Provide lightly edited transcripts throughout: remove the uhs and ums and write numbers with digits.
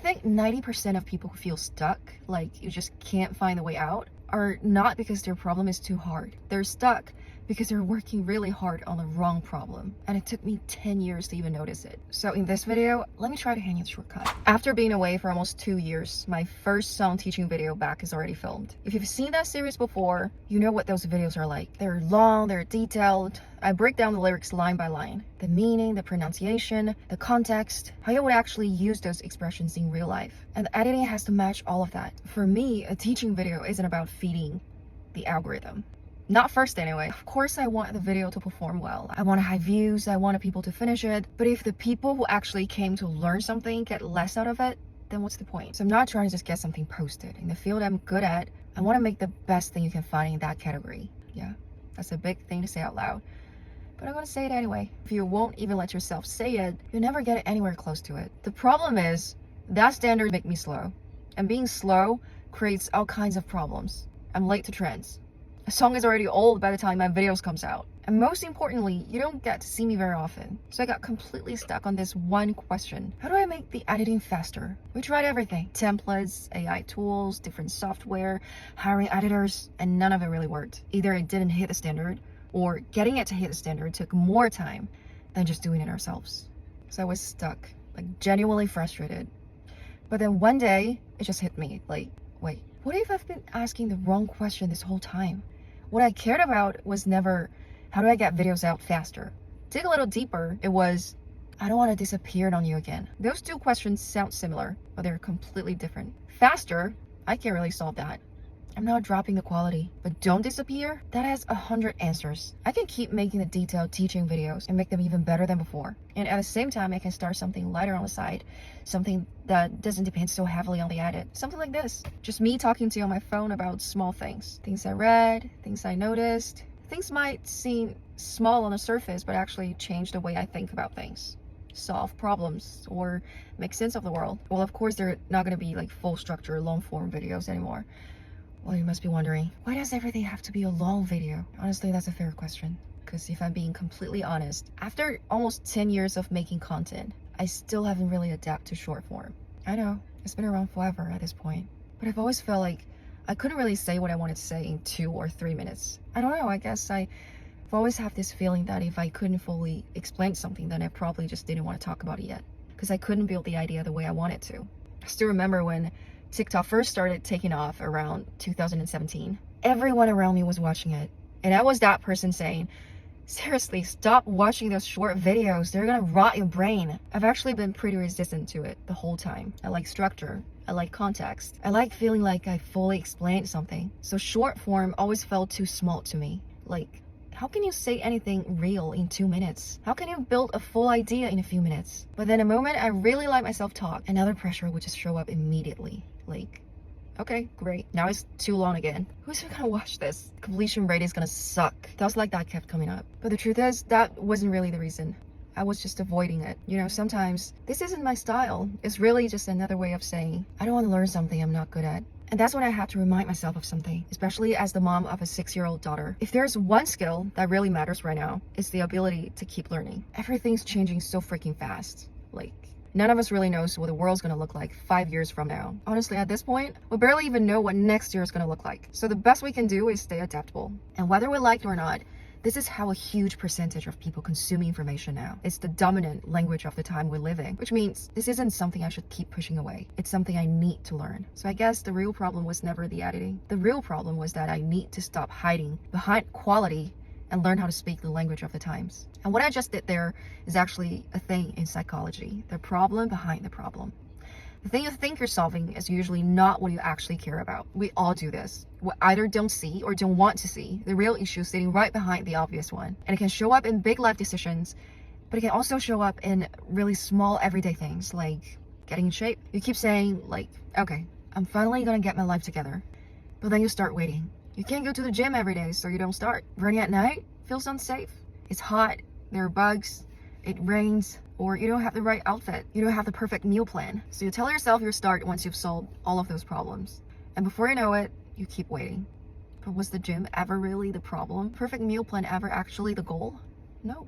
think 90% of people who feel stuck, like you just can't find the way out, are not because their problem is too hard. They're stuck because they're working really hard on the wrong problem. And it took me 10 years to even notice it. So in this video, let me try to hand you the shortcut. After being away for almost 2 years, my first song teaching video back is already filmed. If you've seen that series before, you know what those videos are like. They're long, they're detailed. I break down the lyrics line by line. The meaning, the pronunciation, the context, how you would actually use those expressions in real life. And the editing has to match all of that. For me, a teaching video isn't about feeding the algorithm. Not first anyway. Of course I want the video to perform well. I want high views, I want people to finish it. But if the people who actually came to learn something get less out of it, then what's the point? So I'm not trying to just get something posted. In the field I'm good at, I want to make the best thing you can find in that category. Yeah, that's a big thing to say out loud. But I'm gonna say it anyway. If you won't even let yourself say it, you'll never get anywhere close to it. The problem is, that standard make me slow. And being slow creates all kinds of problems. I'm late to trends. A song is already old by the time my videos comes out. And most importantly, you don't get to see me very often. So I got completely stuck on this one question. How do I make the editing faster? We tried everything. Templates, AI tools, different software, hiring editors, and none of it really worked. Either it didn't hit the standard, or getting it to hit the standard took more time than just doing it ourselves. So I was stuck, like genuinely frustrated. But then one day, it just hit me, like, wait, what if I've been asking the wrong question this whole time? What I cared about was never, how do I get videos out faster? Dig a little deeper, it was, I don't want to disappear on you again. Those two questions sound similar, but they're completely different. Faster, I can't really solve that. I'm not dropping the quality, but don't disappear, that has 100 answers. I can keep making the detailed teaching videos and make them even better than before. And at the same time, I can start something lighter on the side, something that doesn't depend so heavily on the edit. Something like this, just me talking to you on my phone about small things. Things I read, things I noticed. Things might seem small on the surface, but actually change the way I think about things. Solve problems or make sense of the world. Well, of course, they're not gonna be like full structure, long form videos anymore. Well, you must be wondering, why does everything have to be a long video? Honestly, that's a fair question. Because if I'm being completely honest, after almost 10 years of making content, I still haven't really adapted to short form. I know, it's been around forever at this point. But I've always felt like I couldn't really say what I wanted to say in 2 or 3 minutes. I don't know, I guess I've always had this feeling that if I couldn't fully explain something, then I probably just didn't want to talk about it yet. Because I couldn't build the idea the way I wanted to. I still remember when TikTok first started taking off around 2017. Everyone around me was watching it. And I was that person saying, seriously, stop watching those short videos. They're gonna rot your brain. I've actually been pretty resistant to it the whole time. I like structure. I like context. I like feeling like I fully explained something. So short form always felt too small to me. Like, how can you say anything real in 2 minutes? How can you build a full idea in a few minutes? But then the moment I really let myself talk, another pressure would just show up immediately. Like, okay, great. Now it's too long again. Who's gonna watch this? Completion rate is gonna suck. Thoughts like that kept coming up. But the truth is, that wasn't really the reason. I was just avoiding it. You know, sometimes this isn't my style. It's really just another way of saying, I don't want to learn something I'm not good at. And that's when I had to remind myself of something, especially as the mom of a 6-year-old daughter. If there's one skill that really matters right now, it's the ability to keep learning. Everything's changing so freaking fast. Like, none of us really knows what the world's gonna look like 5 years from now. Honestly, at this point, we barely even know what next year is gonna look like. So the best we can do is stay adaptable. And whether we like it or not, this is how a huge percentage of people consume information now. It's the dominant language of the time we're living, which means this isn't something I should keep pushing away. It's something I need to learn. So I guess the real problem was never the editing. The real problem was that I need to stop hiding behind quality and learn how to speak the language of the times. And what I just did there is actually a thing in psychology, the problem behind the problem. The thing you think you're solving is usually not what you actually care about. We all do this. We either don't see or don't want to see the real issue sitting right behind the obvious one. And it can show up in big life decisions, but it can also show up in really small everyday things like getting in shape. You keep saying like, okay, I'm finally gonna get my life together. But then you start waiting. You can't go to the gym every day, so you don't start. Running at night feels unsafe. It's hot, there are bugs, it rains, or you don't have the right outfit. You don't have the perfect meal plan. So you tell yourself you'll start once you've solved all of those problems. And before you know it, you keep waiting. But was the gym ever really the problem? Perfect meal plan ever actually the goal? No.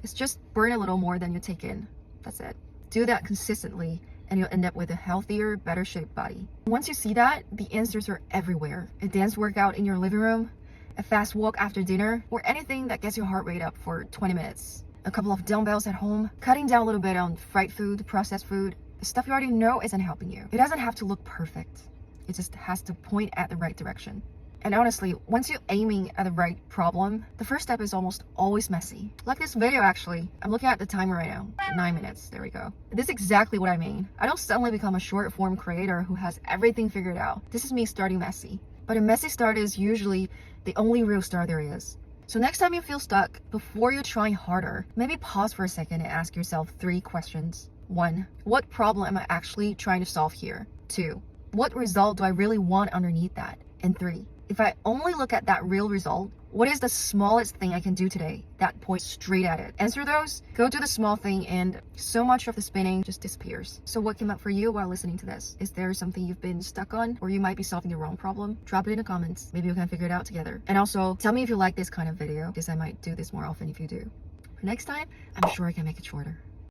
It's just burn a little more than you take in. That's it. Do that consistently and you'll end up with a healthier, better shaped body. Once you see that, the answers are everywhere. A dance workout in your living room, a fast walk after dinner, or anything that gets your heart rate up for 20 minutes. A couple of dumbbells at home, cutting down a little bit on fried food, processed food, the stuff you already know isn't helping you. It doesn't have to look perfect. It just has to point at the right direction. And honestly, once you're aiming at the right problem, the first step is almost always messy. Like this video actually. I'm looking at the timer right now. 9 minutes. There we go. This is exactly what I mean. I don't suddenly become a short form creator who has everything figured out. This is me starting messy. But a messy start is usually the only real start there is. So next time you feel stuck, before you try harder, maybe pause for a second and ask yourself 3 questions. 1. What problem am I actually trying to solve here? 2. What result do I really want underneath that? And 3. If I only look at that real result, what is the smallest thing I can do today that points straight at it? Answer those, go do the small thing, and so much of the spinning just disappears. So what came up for you while listening to this? Is there something you've been stuck on, or you might be solving the wrong problem? Drop it in the comments. Maybe we can figure it out together. And also, tell me if you like this kind of video, because I might do this more often if you do. For next time, I'm sure I can make it shorter.